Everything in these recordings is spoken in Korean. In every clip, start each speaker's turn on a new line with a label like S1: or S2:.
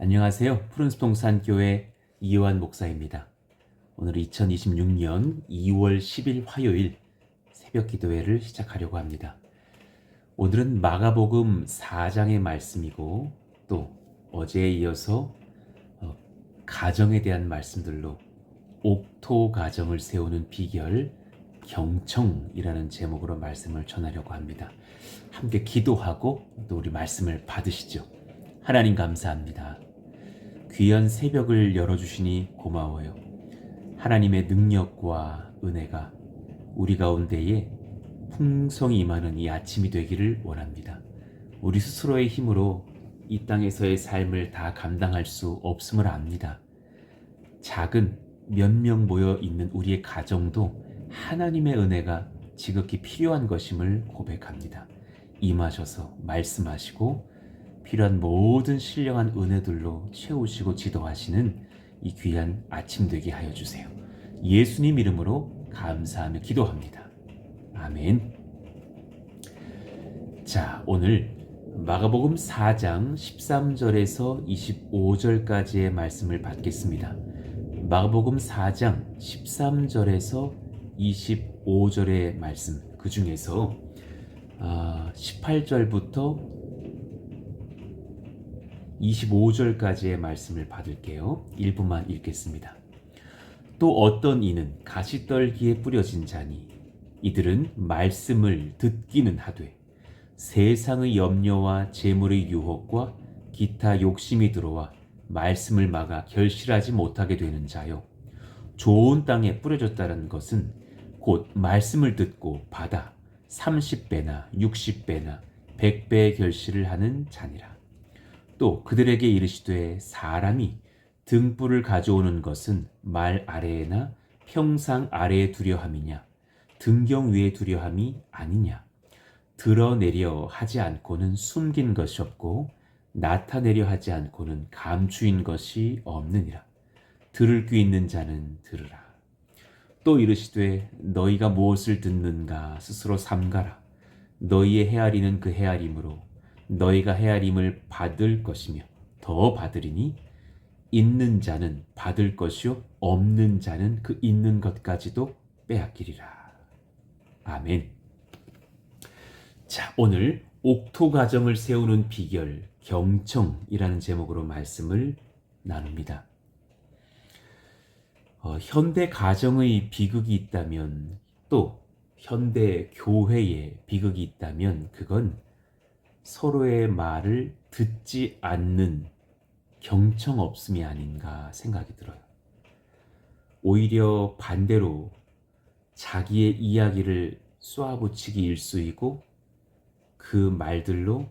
S1: 안녕하세요. 푸른숲동산교회 이요한 목사입니다. 오늘 2026년 2월 10일 화요일 새벽 기도회를 시작하려고 합니다. 오늘은 마가복음 4장의 말씀이고 또 어제에 이어서 가정에 대한 말씀들로 옥토 가정을 세우는 비결 경청이라는 제목으로 말씀을 전하려고 합니다. 함께 기도하고 또 우리 말씀을 받으시죠. 하나님 감사합니다. 귀한 새벽을 열어주시니 고마워요. 하나님의 능력과 은혜가 우리 가운데에 풍성히 임하는 이 아침이 되기를 원합니다. 우리 스스로의 힘으로 이 땅에서의 삶을 다 감당할 수 없음을 압니다. 작은 몇 명 모여 있는 우리의 가정도 하나님의 은혜가 지극히 필요한 것임을 고백합니다. 임하셔서 말씀하시고 필요한 모든 신령한 은혜들로 채우시고 지도하시는 이 귀한 아침 되게 하여 주세요. 예수님 이름으로 감사하며 기도합니다. 아멘. 자, 오늘 마가복음 4장 13절에서 25절까지의 말씀을 받겠습니다. 마가복음 4장 13절에서 25절의 말씀, 그 중에서 18절부터 25절까지의 말씀을 받을게요. 일부만 읽겠습니다. 또 어떤 이는 가시떨기에 뿌려진 자니 이들은 말씀을 듣기는 하되 세상의 염려와 재물의 유혹과 기타 욕심이 들어와 말씀을 막아 결실하지 못하게 되는 자요. 좋은 땅에 뿌려졌다는 것은 곧 말씀을 듣고 받아 30배나 60배나 100배의 결실을 하는 자니라. 또 그들에게 이르시되 사람이 등불을 가져오는 것은 말 아래에나 평상 아래에 두려함이냐 등경 위에 두려함이 아니냐. 드러내려 하지 않고는 숨긴 것이 없고 나타내려 하지 않고는 감추인 것이 없느니라. 들을 귀 있는 자는 들으라. 또 이르시되 너희가 무엇을 듣는가 스스로 삼가라. 너희의 헤아리는 그 헤아림으로 너희가 헤아림을 받을 것이며 더 받으리니 있는 자는 받을 것이요 없는 자는 그 있는 것까지도 빼앗기리라. 아멘. 자, 오늘 옥토 가정을 세우는 비결 경청이라는 제목으로 말씀을 나눕니다. 현대 가정의 비극이 있다면 또 현대 교회의 비극이 있다면 그건 서로의 말을 듣지 않는 경청 없음이 아닌가 생각이 들어요. 오히려 반대로 자기의 이야기를 쏘아붙이기 일쑤이고 그 말들로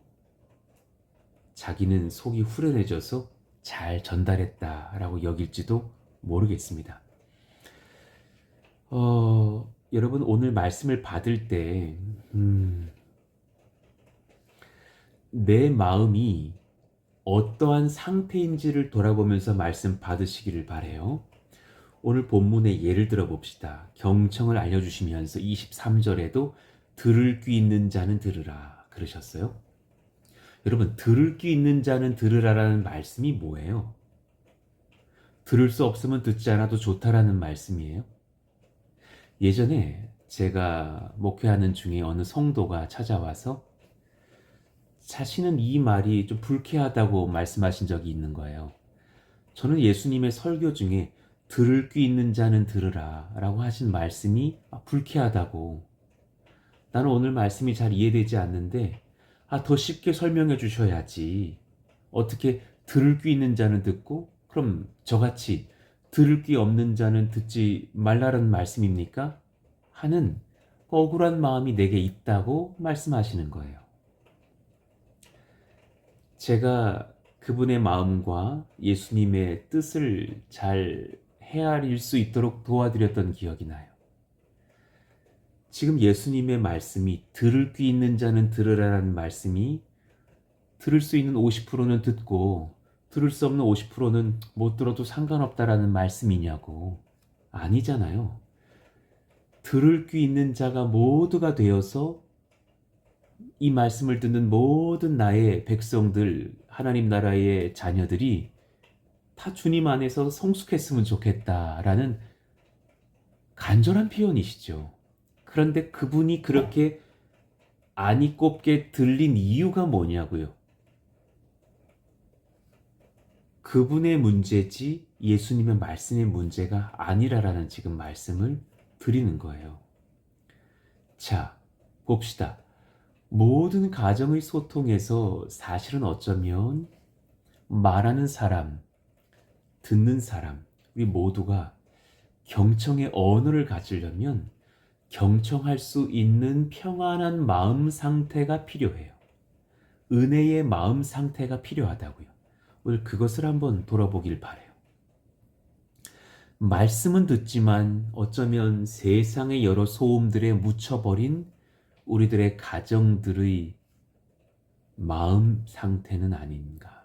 S1: 자기는 속이 후련해져서 잘 전달했다라고 여길지도 모르겠습니다. 여러분 오늘 말씀을 받을 때 내 마음이 어떠한 상태인지를 돌아보면서 말씀 받으시기를 바라요. 오늘 본문의 예를 들어 봅시다. 경청을 알려주시면서 23절에도 들을 귀 있는 자는 들으라 그러셨어요. 여러분 들을 귀 있는 자는 들으라라는 말씀이 뭐예요? 들을 수 없으면 듣지 않아도 좋다라는 말씀이에요. 예전에 제가 목회하는 중에 어느 성도가 찾아와서 자신은 이 말이 좀 불쾌하다고 말씀하신 적이 있는 거예요. 저는 예수님의 설교 중에 들을 귀 있는 자는 들으라 라고 하신 말씀이 불쾌하다고, 나는 오늘 말씀이 잘 이해되지 않는데 더 쉽게 설명해 주셔야지, 어떻게 들을 귀 있는 자는 듣고 그럼 저같이 들을 귀 없는 자는 듣지 말라는 말씀입니까? 하는 억울한 마음이 내게 있다고 말씀하시는 거예요. 제가 그분의 마음과 예수님의 뜻을 잘 헤아릴 수 있도록 도와드렸던 기억이 나요. 지금 예수님의 말씀이 들을 귀 있는 자는 들으라는 말씀이 들을 수 있는 50%는 듣고 들을 수 없는 50%는 못 들어도 상관없다라는 말씀이냐고. 아니잖아요. 들을 귀 있는 자가 모두가 되어서 이 말씀을 듣는 모든 나의 백성들, 하나님 나라의 자녀들이 다 주님 안에서 성숙했으면 좋겠다라는 간절한 표현이시죠. 그런데 그분이 그렇게 안이 꼽게 들린 이유가 뭐냐고요. 그분의 문제지 예수님의 말씀의 문제가 아니라라는 지금 말씀을 드리는 거예요. 자, 봅시다. 모든 가정의 소통에서 사실은 어쩌면 말하는 사람, 듣는 사람, 우리 모두가 경청의 언어를 가지려면 경청할 수 있는 평안한 마음 상태가 필요해요. 은혜의 마음 상태가 필요하다고요. 오늘 그것을 한번 돌아보길 바래요. 말씀은 듣지만 어쩌면 세상의 여러 소음들에 묻혀버린 우리들의 가정들의 마음 상태는 아닌가.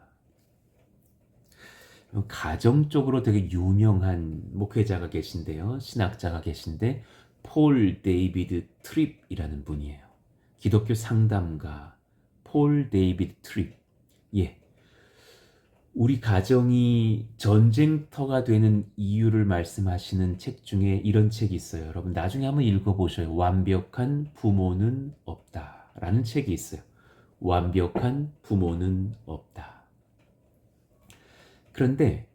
S1: 가정 쪽으로 되게 유명한 목회자가 계신데요. 신학자가 계신데 폴 데이비드 트립이라는 분이에요. 기독교 상담가 폴 데이비드 트립. 예. 우리 가정이 전쟁터가 되는 이유를 말씀하시는 책 중에 이런 책이 있어요. 여러분 나중에 한번 읽어보셔요. 완벽한 부모는 없다 라는 책이 있어요. 완벽한 부모는 없다. 그런데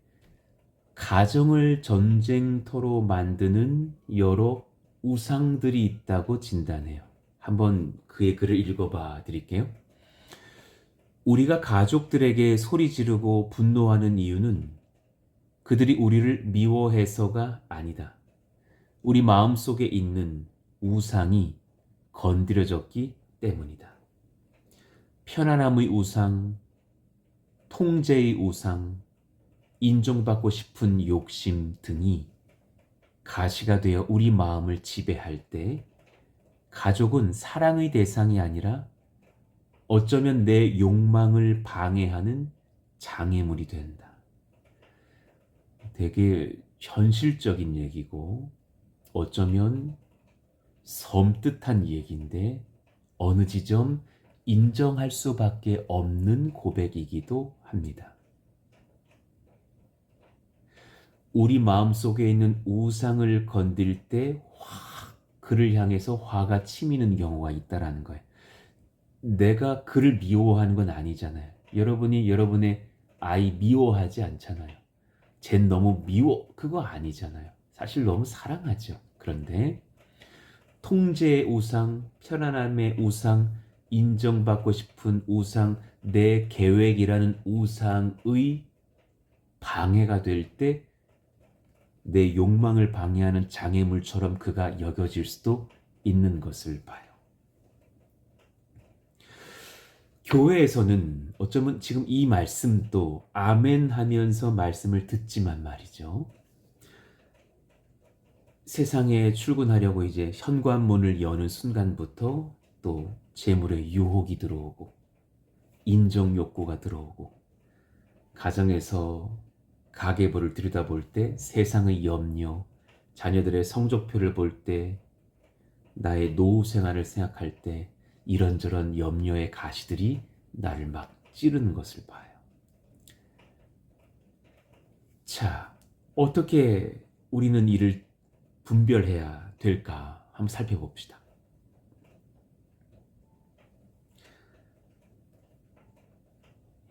S1: 가정을 전쟁터로 만드는 여러 우상들이 있다고 진단해요. 한번 그의 글을 읽어봐 드릴게요. 우리가 가족들에게 소리 지르고 분노하는 이유는 그들이 우리를 미워해서가 아니다. 우리 마음속에 있는 우상이 건드려졌기 때문이다. 편안함의 우상, 통제의 우상, 인정받고 싶은 욕심 등이 가시가 되어 우리 마음을 지배할 때 가족은 사랑의 대상이 아니라 어쩌면 내 욕망을 방해하는 장애물이 된다. 되게 현실적인 얘기고 어쩌면 섬뜩한 얘기인데 어느 지점 인정할 수밖에 없는 고백이기도 합니다. 우리 마음속에 있는 우상을 건들 때 확 그를 향해서 화가 치미는 경우가 있다라는 거예요. 내가 그를 미워하는 건 아니잖아요. 여러분이 여러분의 아이 미워하지 않잖아요. 쟨 너무 미워 그거 아니잖아요. 사실 너무 사랑하죠. 그런데 통제의 우상, 편안함의 우상, 인정받고 싶은 우상, 내 계획이라는 우상의 방해가 될 때 내 욕망을 방해하는 장애물처럼 그가 여겨질 수도 있는 것을 봐요. 교회에서는 어쩌면 지금 이 말씀도 아멘 하면서 말씀을 듣지만 말이죠. 세상에 출근하려고 이제 현관문을 여는 순간부터 또 재물의 유혹이 들어오고 인정 욕구가 들어오고 가정에서 가계부를 들여다볼 때 세상의 염려, 자녀들의 성적표를 볼 때 나의 노후 생활을 생각할 때 이런저런 염려의 가시들이 나를 막 찌르는 것을 봐요. 자, 어떻게 우리는 이를 분별해야 될까 한번 살펴봅시다.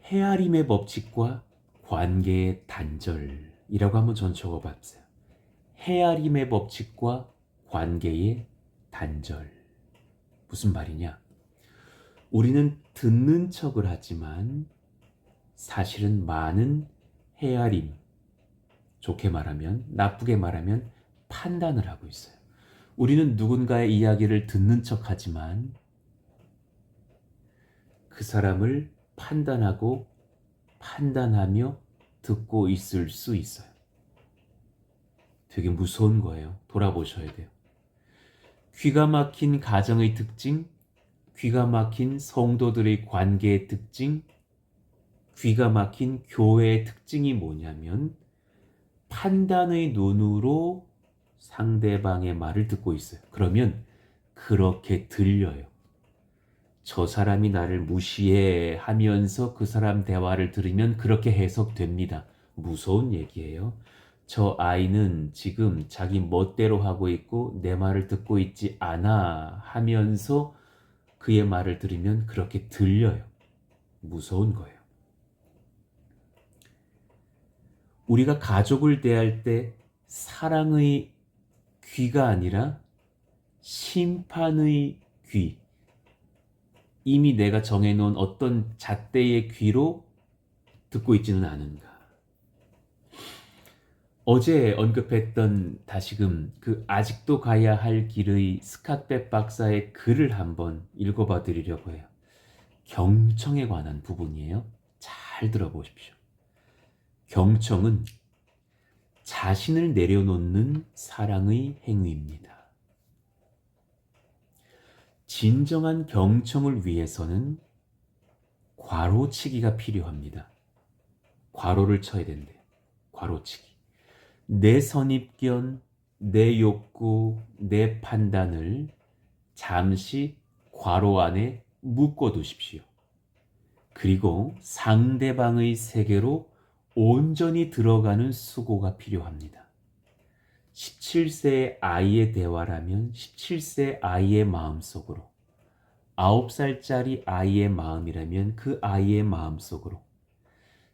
S1: 헤아림의 법칙과 관계의 단절이라고 한번 전 적어봤어요. 헤아림의 법칙과 관계의 단절. 무슨 말이냐? 우리는 듣는 척을 하지만 사실은 많은 헤아림, 좋게 말하면, 나쁘게 말하면 판단을 하고 있어요. 우리는 누군가의 이야기를 듣는 척 하지만 그 사람을 판단하고 판단하며 듣고 있을 수 있어요. 되게 무서운 거예요. 돌아보셔야 돼요. 귀가 막힌 가정의 특징, 귀가 막힌 성도들의 관계의 특징, 귀가 막힌 교회의 특징이 뭐냐면 판단의 눈으로 상대방의 말을 듣고 있어요. 그러면 그렇게 들려요. 저 사람이 나를 무시해 하면서 그 사람 대화를 들으면 그렇게 해석됩니다. 무서운 얘기예요. 저 아이는 지금 자기 멋대로 하고 있고 내 말을 듣고 있지 않아 하면서 그의 말을 들으면 그렇게 들려요. 무서운 거예요. 우리가 가족을 대할 때 사랑의 귀가 아니라 심판의 귀, 이미 내가 정해놓은 어떤 잣대의 귀로 듣고 있지는 않은가. 어제 언급했던 다시금 그 아직도 가야 할 길의 스캇벳 박사의 글을 한번 읽어봐 드리려고 해요. 경청에 관한 부분이에요. 잘 들어보십시오. 경청은 자신을 내려놓는 사랑의 행위입니다. 진정한 경청을 위해서는 괄호치기가 필요합니다. 괄호를 쳐야 된대요. 괄호치기. 내 선입견, 내 욕구, 내 판단을 잠시 괄호 안에 묶어두십시오. 그리고 상대방의 세계로 온전히 들어가는 수고가 필요합니다. 17세의 아이의 대화라면 17세 아이의 마음속으로, 9살짜리 아이의 마음이라면 그 아이의 마음속으로,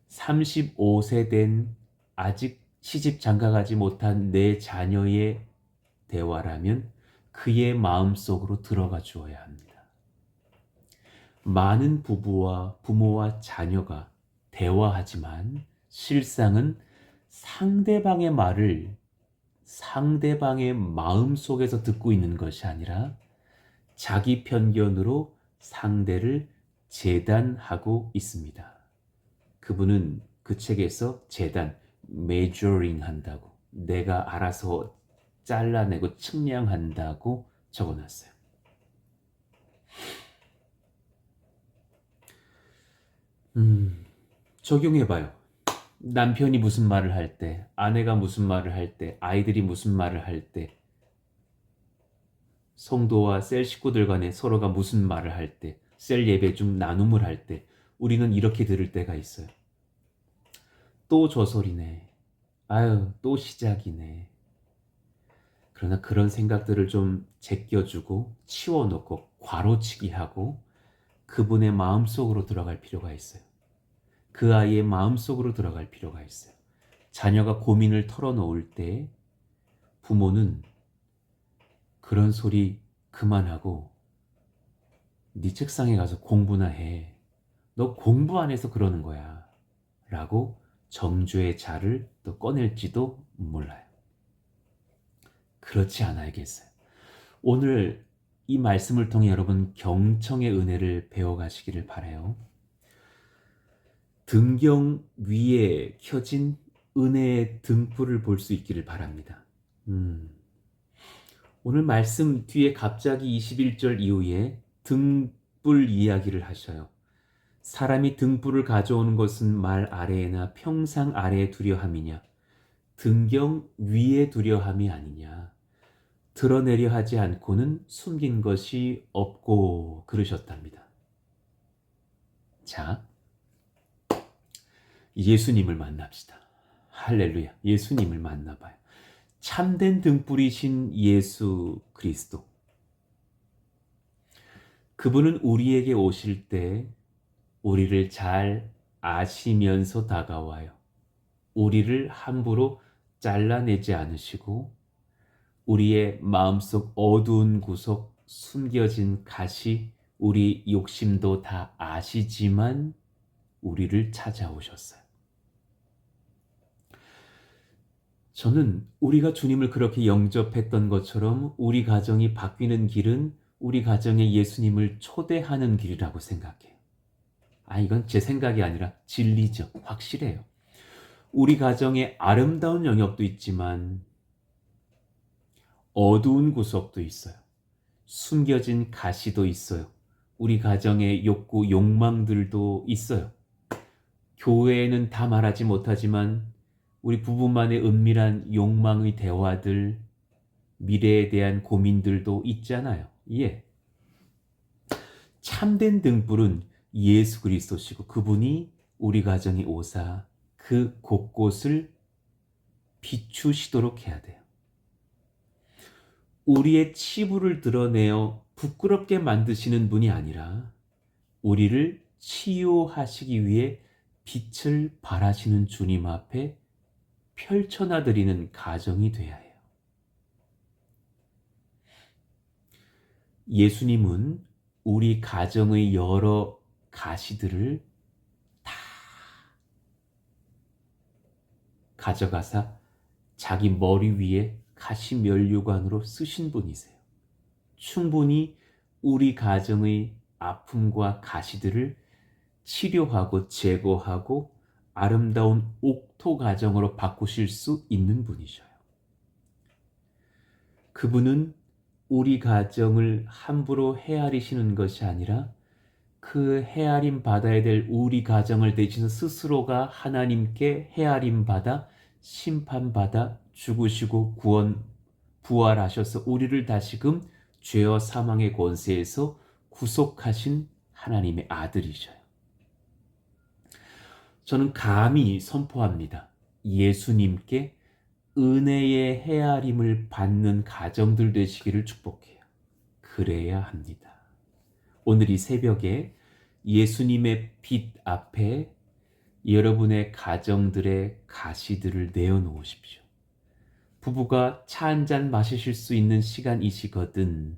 S1: 35세 된 아직 시집 장가가지 못한 내 자녀의 대화라면 그의 마음속으로 들어가 주어야 합니다. 많은 부모와 자녀가 대화하지만 실상은 상대방의 말을 상대방의 마음속에서 듣고 있는 것이 아니라 자기 편견으로 상대를 재단하고 있습니다. 그분은 그 책에서 재단, 메저링 한다고, 내가 알아서 잘라내고 측량한다고 적어놨어요. 적용해봐요. 남편이 무슨 말을 할 때, 아내가 무슨 말을 할 때, 아이들이 무슨 말을 할 때, 성도와 셀 식구들 간에 서로가 무슨 말을 할 때, 셀 예배 중 나눔을 할 때, 우리는 이렇게 들을 때가 있어요. 또 저 소리네. 아유, 또 시작이네. 그러나 그런 생각들을 좀 제껴주고 치워놓고 괄호치기 하고 그분의 마음속으로 들어갈 필요가 있어요. 그 아이의 마음속으로 들어갈 필요가 있어요. 자녀가 고민을 털어놓을 때 부모는 그런 소리 그만하고 네 책상에 가서 공부나 해. 너 공부 안 해서 그러는 거야. 라고 정죄의 자를 또 꺼낼지도 몰라요. 그렇지 않아야겠어요. 오늘 이 말씀을 통해 여러분 경청의 은혜를 배워가시기를 바라요. 등경 위에 켜진 은혜의 등불을 볼 수 있기를 바랍니다. 오늘 말씀 뒤에 갑자기 21절 이후에 등불 이야기를 하셔요. 사람이 등불을 가져오는 것은 말 아래에나 평상 아래에 두려 함이냐, 등경 위에 두려 함이 아니냐, 드러내려 하지 않고는 숨긴 것이 없고 그러셨답니다. 자, 예수님을 만납시다. 할렐루야. 예수님을 만나봐요. 참된 등불이신 예수 그리스도. 그분은 우리에게 오실 때 우리를 잘 아시면서 다가와요. 우리를 함부로 잘라내지 않으시고 우리의 마음속 어두운 구석 숨겨진 가시, 우리 욕심도 다 아시지만 우리를 찾아오셨어요. 저는 우리가 주님을 그렇게 영접했던 것처럼 우리 가정이 바뀌는 길은 우리 가정에 예수님을 초대하는 길이라고 생각해요. 이건 제 생각이 아니라 진리죠. 확실해요. 우리 가정에 아름다운 영역도 있지만 어두운 구석도 있어요. 숨겨진 가시도 있어요. 우리 가정의 욕구, 욕망들도 있어요. 교회에는 다 말하지 못하지만 우리 부부만의 은밀한 욕망의 대화들, 미래에 대한 고민들도 있잖아요. 예. 참된 등불은 예수 그리스도시고 그분이 우리 가정에 오사 그 곳곳을 비추시도록 해야 돼요. 우리의 치부를 드러내어 부끄럽게 만드시는 분이 아니라 우리를 치유하시기 위해 빛을 발하시는 주님 앞에 펼쳐놔드리는 가정이 되어야 해요. 예수님은 우리 가정의 여러 가시들을 다 가져가사 자기 머리 위에 가시면류관으로 쓰신 분이세요. 충분히 우리 가정의 아픔과 가시들을 치료하고 제거하고 아름다운 옥토 가정으로 바꾸실 수 있는 분이셔요. 그분은 우리 가정을 함부로 헤아리시는 것이 아니라 그 헤아림 받아야 될 우리 가정을 대신 스스로가 하나님께 헤아림 받아 심판받아 죽으시고 부활하셔서 우리를 다시금 죄와 사망의 권세에서 구속하신 하나님의 아들이셔요. 저는 감히 선포합니다. 예수님께 은혜의 헤아림을 받는 가정들 되시기를 축복해요. 그래야 합니다. 오늘 이 새벽에 예수님의 빛 앞에 여러분의 가정들의 가시들을 내어놓으십시오. 부부가 차 한 잔 마시실 수 있는 시간이시거든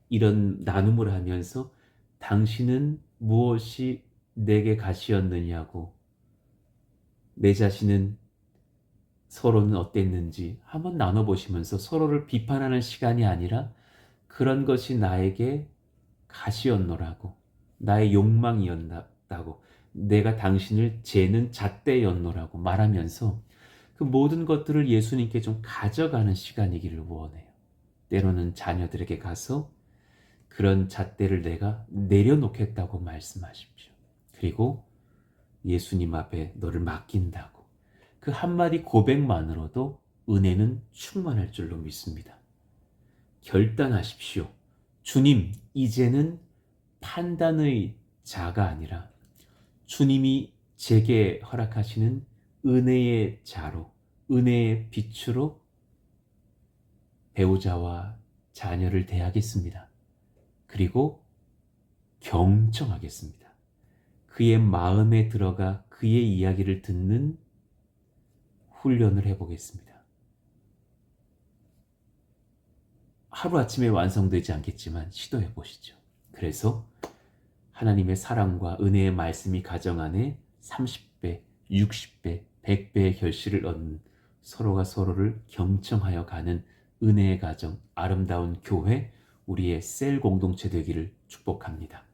S1: 이런 나눔을 하면서 당신은 무엇이 내게 가시였느냐고, 내 자신은 서로는 어땠는지 한번 나눠보시면서 서로를 비판하는 시간이 아니라 그런 것이 나에게 가시였노라고, 나의 욕망이었다고, 내가 당신을 재는 잣대였노라고 말하면서 그 모든 것들을 예수님께 좀 가져가는 시간이기를 원해요. 때로는 자녀들에게 가서 그런 잣대를 내가 내려놓겠다고 말씀하십시오. 그리고 예수님 앞에 너를 맡긴다고, 그 한마디 고백만으로도 은혜는 충만할 줄로 믿습니다. 결단하십시오. 주님, 이제는 판단의 자가 아니라 주님이 제게 허락하시는 은혜의 자로, 은혜의 빛으로 배우자와 자녀를 대하겠습니다. 그리고 경청하겠습니다. 그의 마음에 들어가 그의 이야기를 듣는 훈련을 해보겠습니다. 하루아침에 완성되지 않겠지만 시도해 보시죠. 그래서 하나님의 사랑과 은혜의 말씀이 가정 안에 30배, 60배, 100배의 결실을 얻는, 서로가 서로를 경청하여 가는 은혜의 가정, 아름다운 교회, 우리의 셀 공동체 되기를 축복합니다.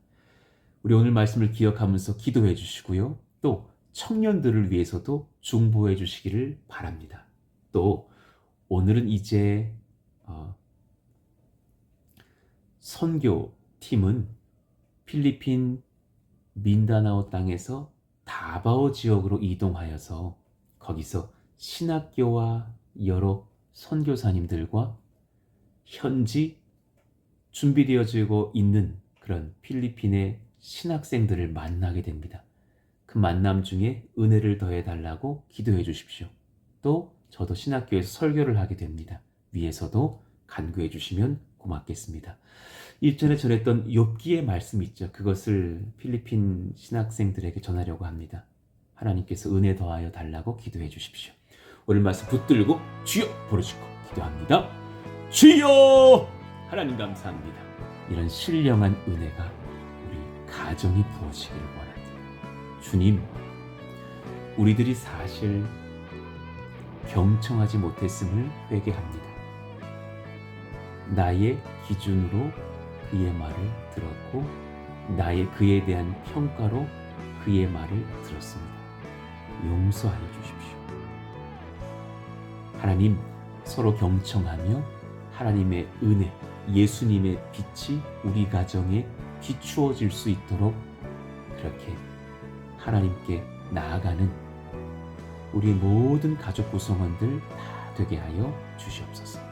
S1: 우리 오늘 말씀을 기억하면서 기도해 주시고요. 또 청년들을 위해서도 중보해 주시기를 바랍니다. 또 오늘은 이제 선교팀은 필리핀 민다나오 땅에서 다바오 지역으로 이동하여서 거기서 신학교와 여러 선교사님들과 현지 준비되어지고 있는 그런 필리핀의 신학생들을 만나게 됩니다. 그 만남 중에 은혜를 더해달라고 기도해 주십시오. 또 저도 신학교에서 설교를 하게 됩니다. 위에서도 간구해 주시면 고맙겠습니다. 일전에 전했던 욥기의 말씀 있죠. 그것을 필리핀 신학생들에게 전하려고 합니다. 하나님께서 은혜 더하여 달라고 기도해 주십시오. 오늘 말씀 붙들고 주여 부르시고 기도합니다. 주여! 하나님 감사합니다. 이런 신령한 은혜가 우리 가정이 부어지기를 원합니다. 주님, 우리들이 사실 경청하지 못했음을 회개합니다. 나의 기준으로 그의 말을 들었고 나의 그에 대한 평가로 그의 말을 들었습니다. 용서하여 주십시오. 하나님, 서로 경청하며 하나님의 은혜, 예수님의 빛이 우리 가정에 비추어질 수 있도록 그렇게 하나님께 나아가는 우리 모든 가족 구성원들 다 되게 하여 주시옵소서.